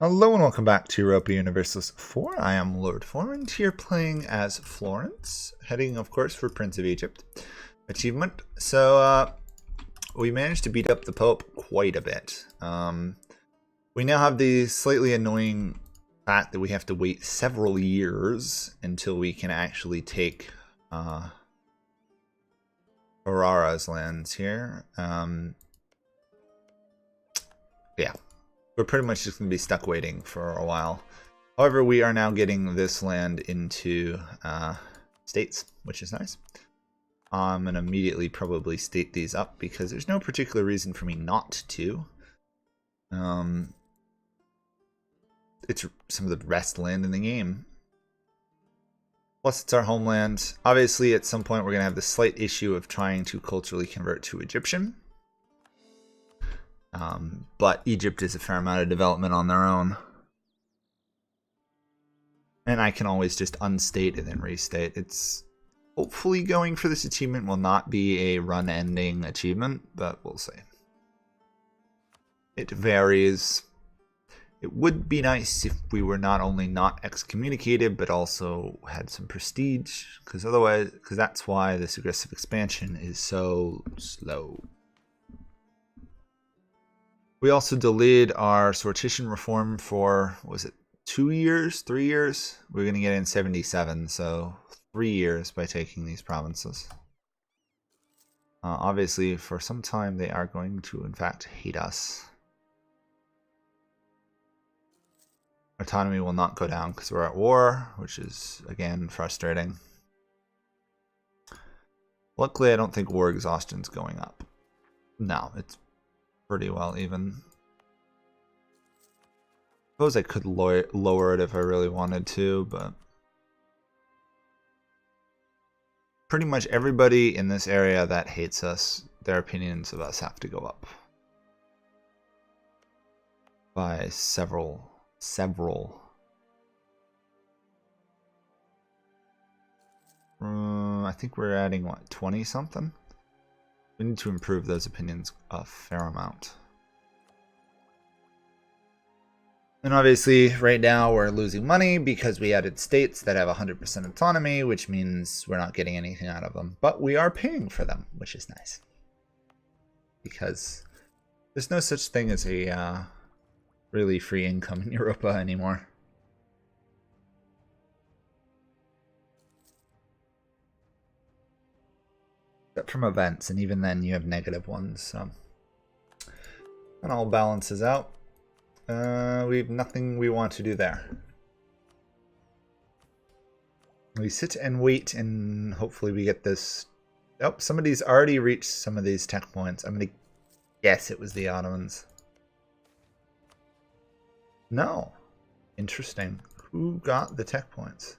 Hello and welcome back to Europa Universalis 4. I am Lord Forwind here playing as Florence, heading of course for Prince of Egypt achievement. So we managed to beat up the Pope quite a bit. We now have the slightly annoying fact that we have to wait several years until we can actually take Aurara's lands here. Yeah. We're pretty much just going to be stuck waiting for a while. However, we are now getting this land into states, which is nice. I'm going to immediately probably state these up because there's no particular reason for me not to. It's some of the best land in the game. Plus, it's our homeland. Obviously, at some point, we're going to have the slight issue of trying to culturally convert to Egyptian. But Egypt is a fair amount of development on their own. And I can always just unstate and then restate. It's hopefully going for this achievement will not be a run-ending achievement, but we'll see. It varies. It would be nice if we were not only not excommunicated, but also had some prestige, because that's why this aggressive expansion is so slow. We also delayed our sortition reform for, was it 2 years, 3 years? We're going to get in 77, so 3 years by taking these provinces. Obviously, for some time, they are going to, in fact, hate us. Autonomy will not go down because we're at war, which is, again, frustrating. Luckily, I don't think war exhaustion is going up. No, it's pretty well even. Suppose I could lower it if I really wanted to, but pretty much everybody in this area that hates us, their opinions of us have to go up by several. I think we're adding what, 20 something? We need to improve those opinions a fair amount. And obviously, right now we're losing money because we added states that have 100% autonomy, which means we're not getting anything out of them. But we are paying for them, which is nice. Because there's no such thing as a really free income in Europa anymore. Except from events, and even then you have negative ones, so it all balances out. We have nothing we want to do there. We sit and wait, and hopefully we get this. Oh, somebody's already reached some of these tech points. I'm gonna guess it was the Ottomans. No. Interesting. Who got the tech points?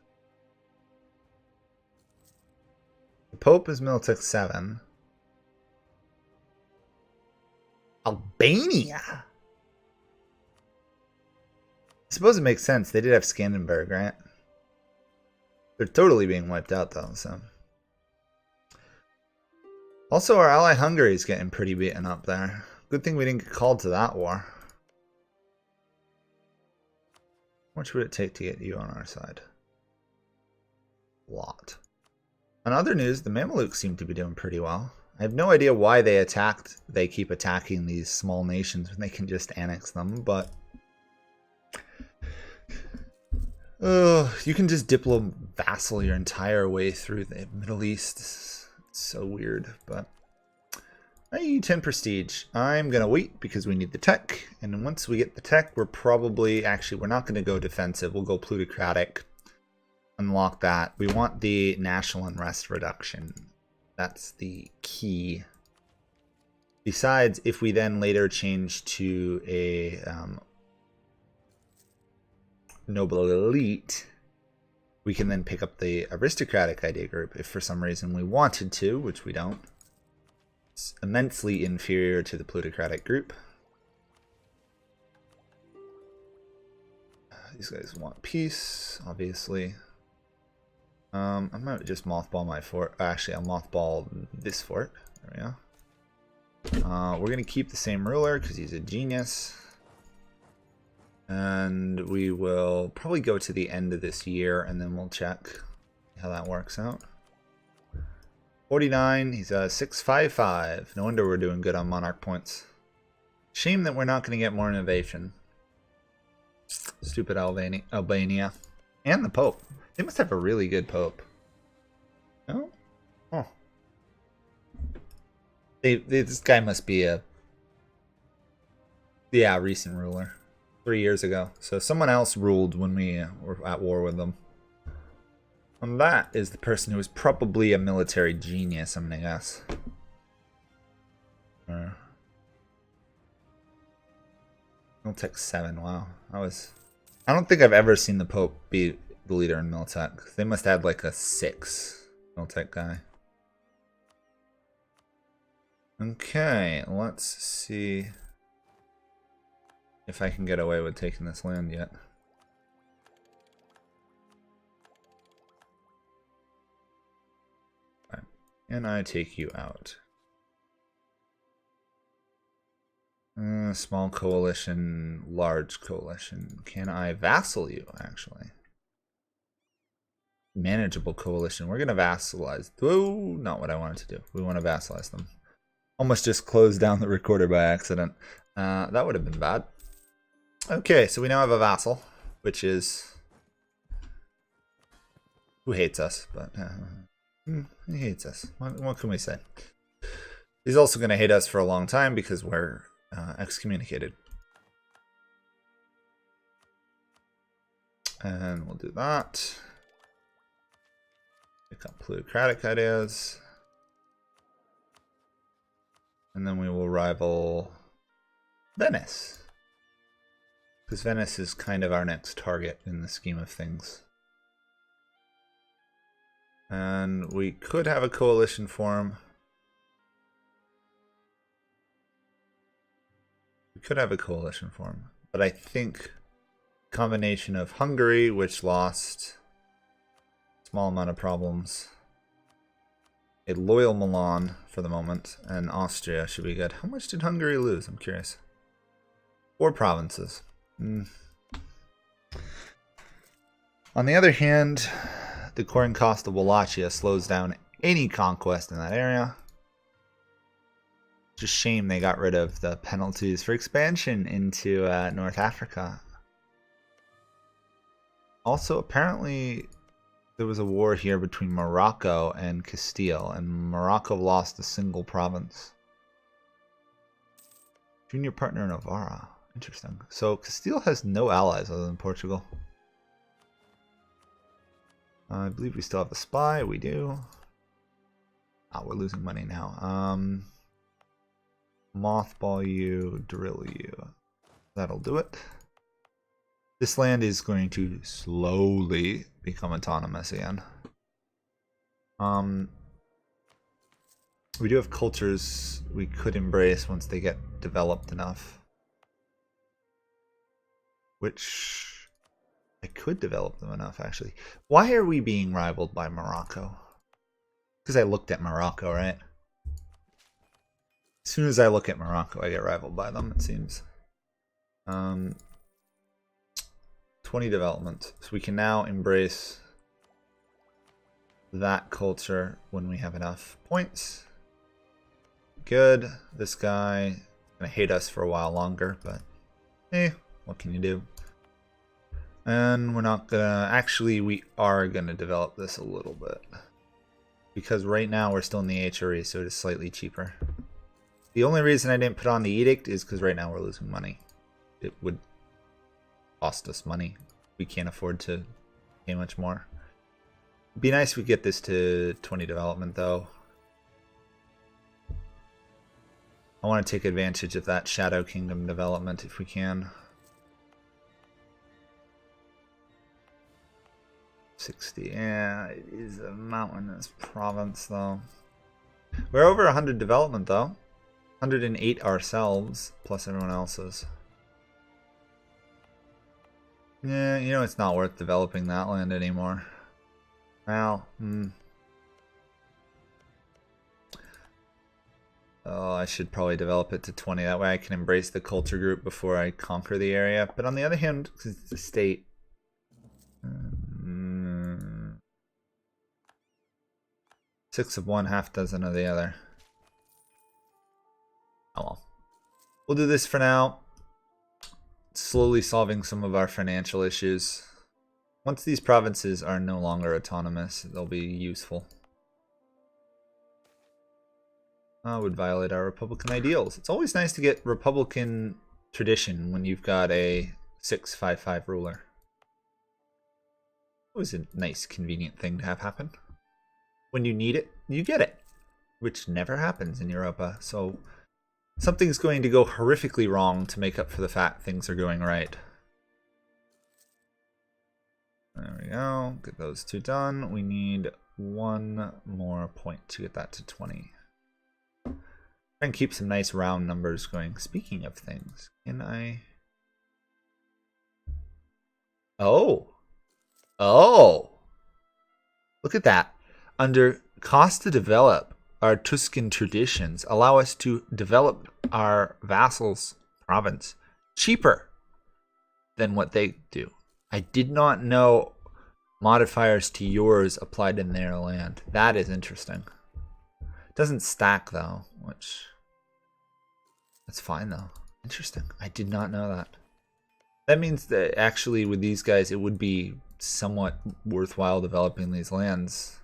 The Pope is Militech 7. Albania? I suppose it makes sense. They did have Skandenberg, right? They're totally being wiped out, though, so. Also, our ally Hungary is getting pretty beaten up there. Good thing we didn't get called to that war. How much would it take to get you on our side? A lot. On other news, the Mamelukes seem to be doing pretty well. I have no idea why they keep attacking these small nations when they can just annex them, but you can just diplo-vassal your entire way through the Middle East. It's so weird, but I need 10 prestige. I'm going to wait because we need the tech, and once we get the tech, we're not going to go defensive. We'll go plutocratic. Unlock that. We want the national unrest reduction. That's the key. Besides, if we then later change to a noble elite, we can then pick up the aristocratic idea group if for some reason we wanted to, which we don't. It's immensely inferior to the plutocratic group. These guys want peace, obviously. I might just mothball my fort. Actually, I'll mothball this fort. There we go. We're going to keep the same ruler because he's a genius. And we will probably go to the end of this year and then we'll check how that works out. 49, he's a 655. No wonder we're doing good on monarch points. Shame that we're not going to get more innovation. Stupid Albania. And the Pope. They must have a really good Pope. No? Oh. This guy must be a... Yeah, recent ruler. 3 years ago. So someone else ruled when we were at war with them. And that is the person who was probably a military genius, I'm going to guess. Miltech 7, wow. I don't think I've ever seen the Pope be the leader in Miltech. They must have like a 6 Miltech guy. Okay, let's see if I can get away with taking this land yet. Right. And I take you out. Small coalition, large coalition. Can I vassal you, actually? Manageable coalition. We're going to vassalize. Oh, not what I wanted to do. We want to vassalize them. Almost just closed down the recorder by accident. That would have been bad. Okay, so we now have a vassal, which is... Who hates us, but... he hates us. What can we say? He's also going to hate us for a long time because we're excommunicated. And we'll do that. Pick up plutocratic ideas. And then we will rival Venice. Because Venice is kind of our next target in the scheme of things. And we could have a coalition form. We could have a coalition form. But I think combination of Hungary, which lost a small amount of problems, a loyal Milan for the moment, and Austria should be good. How much did Hungary lose? I'm curious. 4 provinces. On the other hand, the Corn Cost of Wallachia slows down any conquest in that area. Just shame they got rid of the penalties for expansion into North Africa. Also, apparently, there was a war here between Morocco and Castile, and Morocco lost a single province. Junior partner Navarra. Interesting. So Castile has no allies other than Portugal. I believe we still have the spy. We do. We're losing money now. Mothball you, drill you. That'll do it. This land is going to slowly become autonomous again. We do have cultures we could embrace once they get developed enough. Which I could develop them enough, actually. Why are we being rivaled by Morocco? Because I looked at Morocco, right? As soon as I look at Morocco, I get rivaled by them, it seems. 20 development. So we can now embrace that culture when we have enough points. Good. This guy is going to hate us for a while longer, but what can you do? And we're not gonna... Actually, we are gonna develop this a little bit. Because right now we're still in the HRE, so it is slightly cheaper. The only reason I didn't put on the edict is because right now we're losing money. It would cost us money. We can't afford to pay much more. It'd be nice if we get this to 20 development, though. I want to take advantage of that Shadow Kingdom development if we can. 60. Yeah, it is a mountainous province, though. We're over 100 development, though. 108 ourselves, plus everyone else's. Yeah, you know, it's not worth developing that land anymore. Well, Oh, I should probably develop it to 20. That way I can embrace the culture group before I conquer the area. But on the other hand, because it's a state... 6 of one, half dozen of the other. Oh well. We'll do this for now. Slowly solving some of our financial issues. Once these provinces are no longer autonomous, they'll be useful. Would violate our Republican ideals. It's always nice to get Republican tradition when you've got a 655 ruler. Always a nice, convenient thing to have happen. When you need it, you get it, which never happens in Europa. So something's going to go horrifically wrong to make up for the fact things are going right. There we go. Get those two done. We need one more point to get that to 20. Try and keep some nice round numbers going. Speaking of things, can I... Oh! Look at that. Under cost to develop, our Tuscan traditions allow us to develop our vassals' province cheaper than what they do. I did not know modifiers to yours applied in their land. That is interesting. It doesn't stack though, which... That's fine though. Interesting. I did not know that. That means that actually with these guys it would be somewhat worthwhile developing these lands.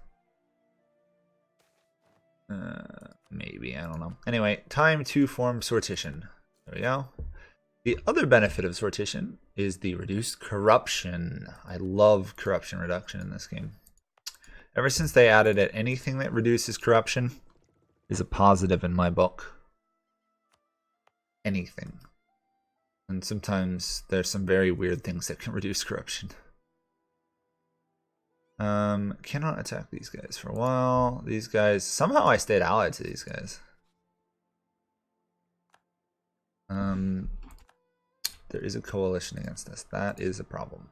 Maybe, I don't know. Anyway, time to form sortition. There we go. The other benefit of sortition is the reduced corruption. I love corruption reduction in this game. Ever since they added it, anything that reduces corruption is a positive in my book. Anything. And sometimes there's some very weird things that can reduce corruption. Cannot attack these guys for a while. These guys, somehow I stayed allied to these guys. There is a coalition against us. That is a problem.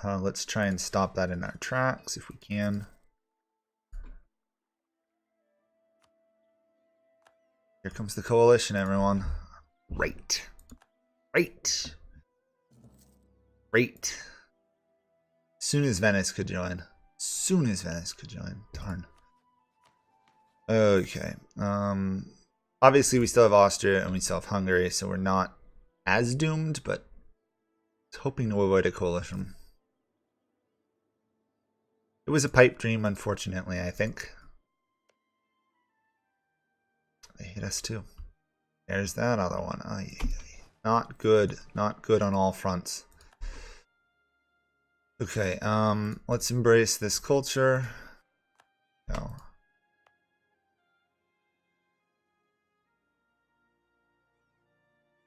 Let's try and stop that in our tracks if we can. Here comes the coalition, everyone. Right. Soon as Venice could join. Darn. Okay. Obviously we still have Austria and we still have Hungary, so we're not as doomed, but hoping to avoid a coalition. It was a pipe dream, unfortunately, I think. They hit us too. There's that other one. Oh, yeah. Not good on all fronts. Okay, let's embrace this culture. No.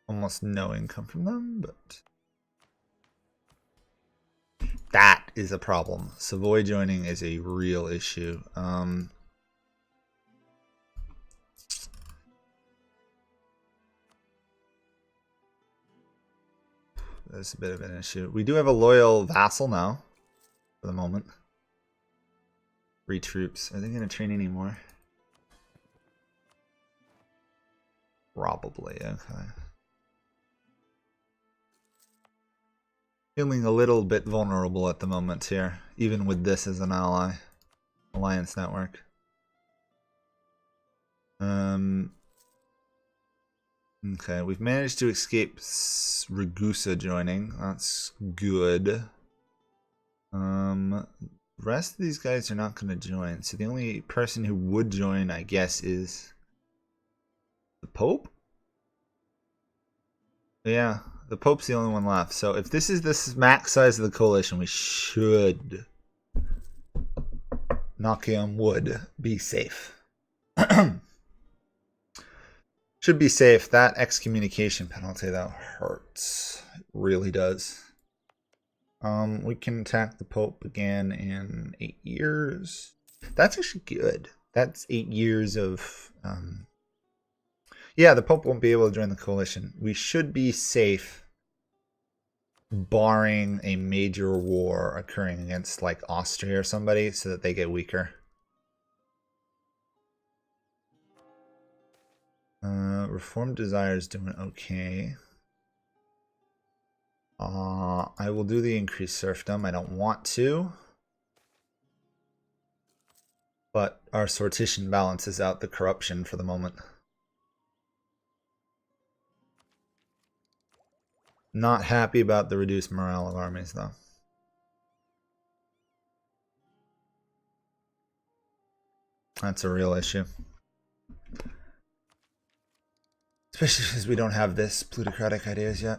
Almost no income from them, but that is a problem. Savoy joining is a real issue. That's a bit of an issue. We do have a loyal vassal now, for the moment. 3 troops. Are they going to train anymore? Probably, okay. Feeling a little bit vulnerable at the moment here, even with this as an ally. Alliance network. Okay, we've managed to escape Ragusa joining. That's good. The rest of these guys are not going to join. So the only person who would join, I guess, is the Pope? Yeah, the Pope's the only one left. So if this is the max size of the coalition, we should, knocking on wood, be safe. Should be safe. That excommunication penalty, that hurts. It really does. We can attack the Pope again in 8 years. That's actually good. That's 8 years of... Yeah, the Pope won't be able to join the coalition. We should be safe, barring a major war occurring against, like, Austria or somebody, so that they get weaker. Reformed Desire is doing okay. I will do the increased serfdom. I don't want to. But our sortition balances out the corruption for the moment. Not happy about the reduced morale of armies, though. That's a real issue. Especially because we don't have this plutocratic ideas yet.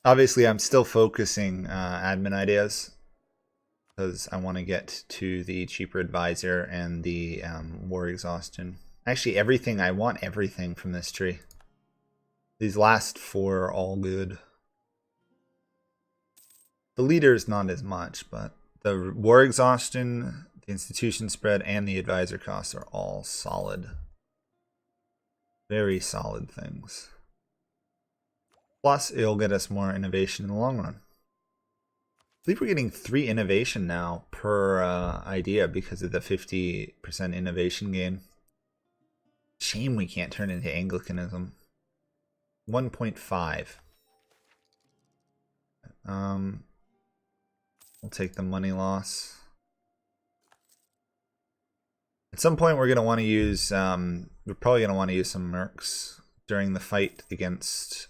Obviously, I'm still focusing admin ideas. Because I want to get to the cheaper advisor and the war exhaustion. Actually, everything. I want everything from this tree. These last 4 are all good. The leader is not as much, but the war exhaustion, the institution spread, and the advisor costs are all solid. Very solid things. Plus, it'll get us more innovation in the long run. I believe we're getting 3 innovation now per idea because of the 50% innovation gain. Shame we can't turn into Anglicanism. 1.5. We'll take the money loss. At some point we're going to want to use, we're probably going to want to use some mercs during the fight against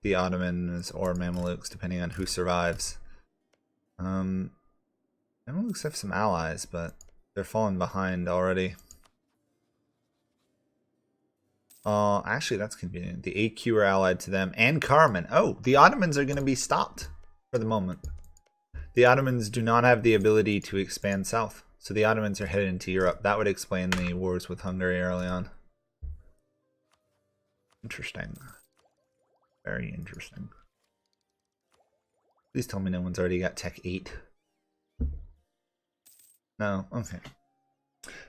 the Ottomans or Mamelukes, depending on who survives. Mamelukes have some allies, but they're falling behind already. Actually, that's convenient. The AQ are allied to them, and Carmen. Oh, the Ottomans are going to be stopped for the moment. The Ottomans do not have the ability to expand south, so the Ottomans are headed into Europe. That would explain the wars with Hungary early on. Interesting. Very interesting. Please tell me no one's already got Tech 8. No? Okay.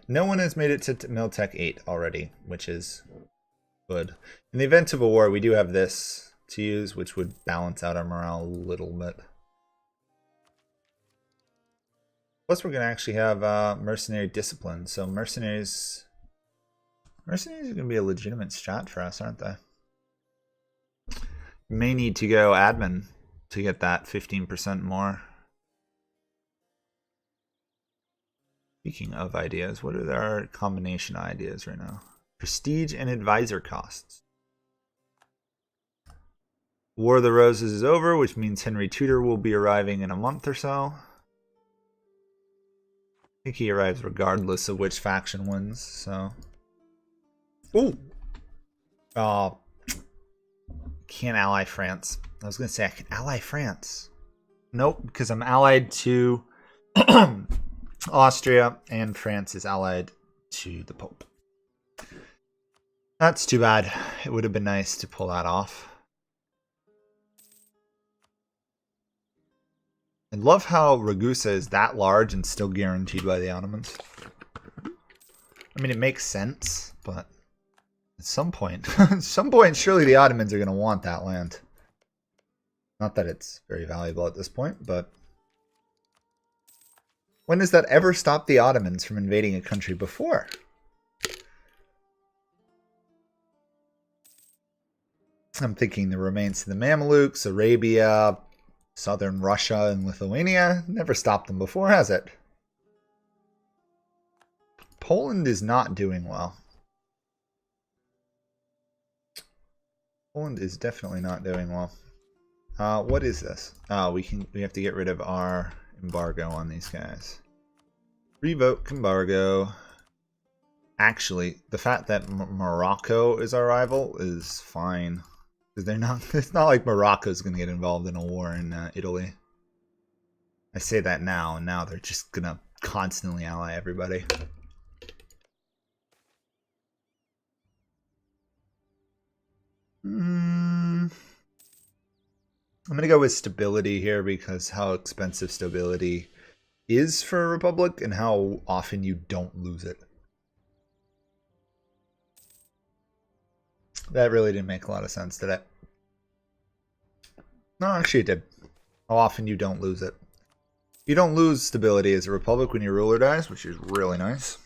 No one has made it to Mill Tech 8 already, which is good. In the event of a war, we do have this to use, which would balance out our morale a little bit. Plus, we're going to actually have mercenary discipline. So mercenaries are going to be a legitimate strat for us, aren't they? We may need to go admin to get that 15% more. Speaking of ideas, what are our combination ideas right now? Prestige and advisor costs. War of the Roses is over, which means Henry Tudor will be arriving in a month or so. I think he arrives regardless of which faction wins, so. Ooh! Can't ally France. I was going to say I can ally France. Nope, because I'm allied to Austria, and France is allied to the Pope. That's too bad. It would have been nice to pull that off. I love how Ragusa is that large and still guaranteed by the Ottomans. I mean, it makes sense, but at some point, surely the Ottomans are going to want that land. Not that it's very valuable at this point, but when does that ever stop the Ottomans from invading a country before? I'm thinking the remains of the Mamelukes, Arabia, southern Russia, and Lithuania. Never stopped them before, has it? Poland is not doing well. Poland is definitely not doing well. What is this? We have to get rid of our embargo on these guys. Revoke embargo. Actually, the fact that Morocco is our rival is fine. Because they're not. It's not like Morocco's going to get involved in a war in Italy. I say that now, and now they're just going to constantly ally everybody. I'm going to go with stability here because how expensive stability is for a republic and how often you don't lose it. That really didn't make a lot of sense, did it? No, actually it did. How often you don't lose it. You don't lose stability as a republic when your ruler dies, which is really nice.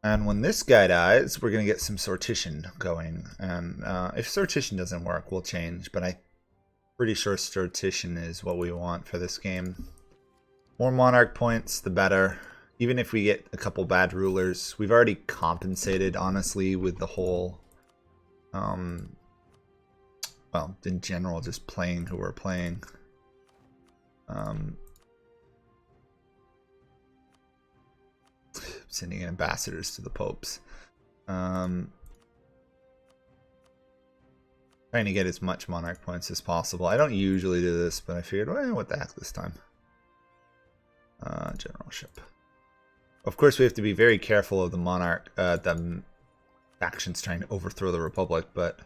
And when this guy dies, we're going to get some sortition going. And if sortition doesn't work, we'll change. But I'm pretty sure sortition is what we want for this game. More monarch points, the better. Even if we get a couple bad rulers. We've already compensated, honestly, with the whole... well, in general, just playing who we're playing. Sending in ambassadors to the popes. Trying to get as much monarch points as possible. I don't usually do this, but I figured, well, what the heck this time. Generalship. Of course, we have to be very careful of the monarch, the factions trying to overthrow the republic, but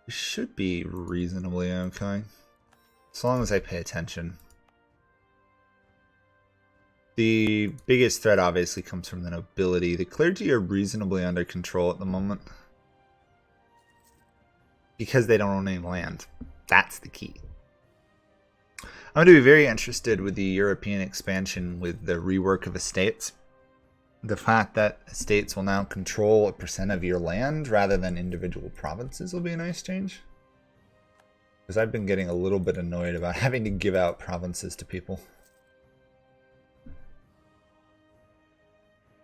we should be reasonably okay. As long as I pay attention. The biggest threat obviously comes from the nobility. The clergy are reasonably under control at the moment. Because they don't own any land. That's the key. I'm going to be very interested with the European expansion with the rework of estates. The fact that estates will now control a % of your land rather than individual provinces will be a nice change. Because I've been getting a little bit annoyed about having to give out provinces to people.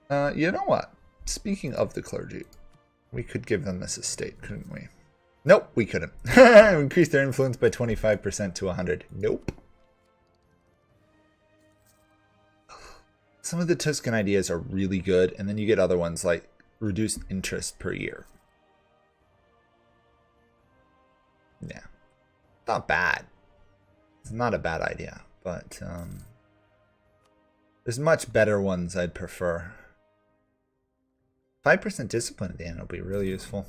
You know what? Speaking of the clergy, we could give them this estate, couldn't we? Nope, we couldn't. Increase their influence by 25% to 100. Nope. Some of the Tuscan ideas are really good, and then you get other ones like reduced interest per year. Yeah. Not bad. It's not a bad idea, but there's much better ones I'd prefer. 5% discipline at the end will be really useful.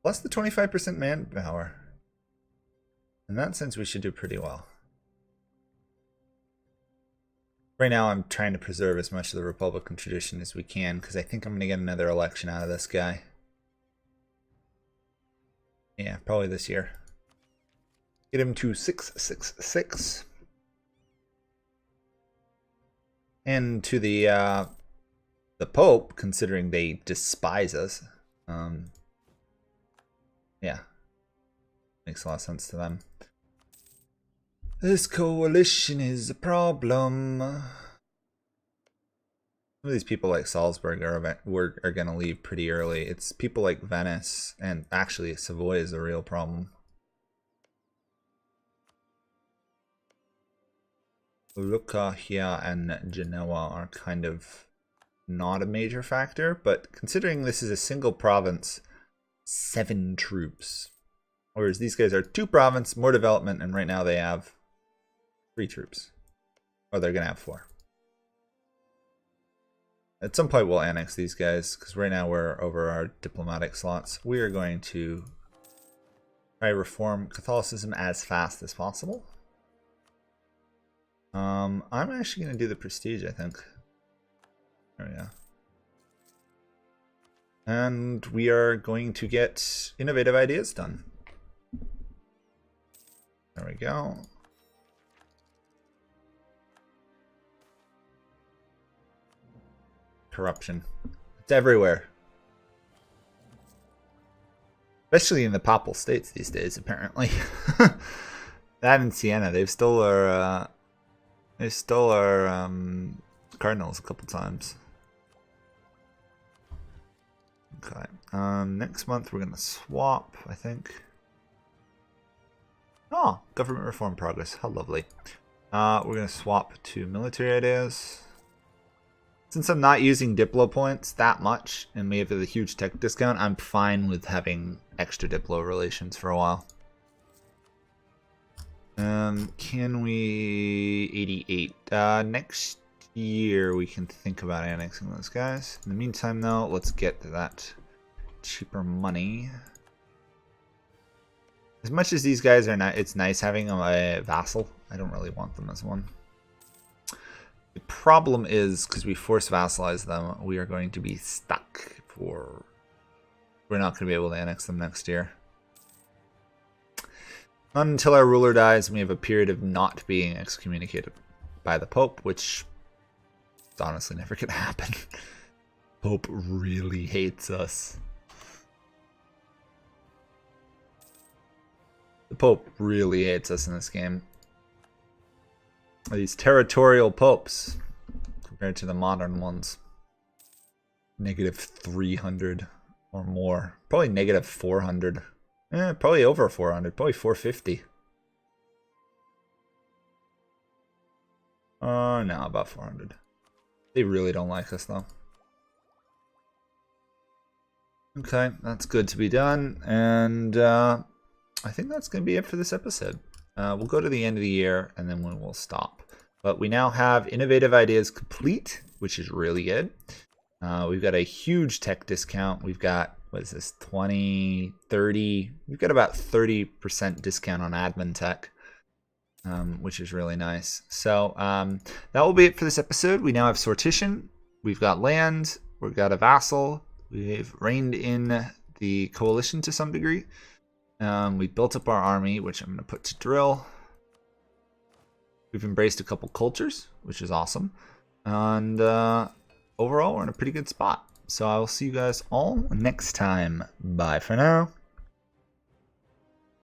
Plus the 25% manpower. In that sense, we should do pretty well. Right now, I'm trying to preserve as much of the Republican tradition as we can, because I think I'm going to get another election out of this guy. Yeah, probably this year. Get him to 666. And to the Pope, considering they despise us. Yeah. Makes a lot of sense to them. This coalition is a problem. Some of these people like Salzburg are going to leave pretty early. It's people like Venice, and actually Savoy is a real problem. Lucca here and Genoa are kind of not a major factor, but considering this is a single province, 7 troops. Whereas these guys are 2 province, more development, and right now they have 3 troops. Or they're going to have 4. At some point we'll annex these guys, because right now we're over our diplomatic slots. We are going to try to reform Catholicism as fast as possible. I'm actually going to do the prestige, I think. There we go. And we are going to get innovative ideas done. There we go. Corruption. It's everywhere. Especially in the Papal States these days, apparently. That in Siena, they've stole our cardinals a couple times. Okay. Next month we're gonna swap, I think. Oh, government reform progress. How lovely. We're gonna swap to military ideas. Since I'm not using Diplo points that much, and we have a huge tech discount, I'm fine with having extra Diplo relations for a while. Can we 88? Next year we can think about annexing those guys. In the meantime, though, let's get to that cheaper money. As much as these guys are not, it's nice having a vassal. I don't really want them as one. The problem is, because we force vassalize them, we are going to be stuck for... We're not going to be able to annex them next year. Not until our ruler dies and we have a period of not being excommunicated by the Pope, which is honestly never going to happen. Pope really hates us. The Pope really hates us in this game. These territorial popes compared to the modern ones. Negative 300 or more. Probably negative 400. Probably over 400. Probably 450. No, about 400. They really don't like us though. Okay, that's good to be done. And I think that's going to be it for this episode. We'll go to the end of the year and then we'll stop. But we now have innovative ideas complete, which is really good. We've got a huge tech discount. We've got, what is this, 20, 30? We've got about 30% discount on admin tech, which is really nice. So that will be it for this episode. We now have sortition. We've got land. We've got a vassal. We've reined in the coalition to some degree. We built up our army, which I'm going to put to drill. We've embraced a couple cultures, which is awesome. And overall, we're in a pretty good spot. So I will see you guys all next time. Bye for now.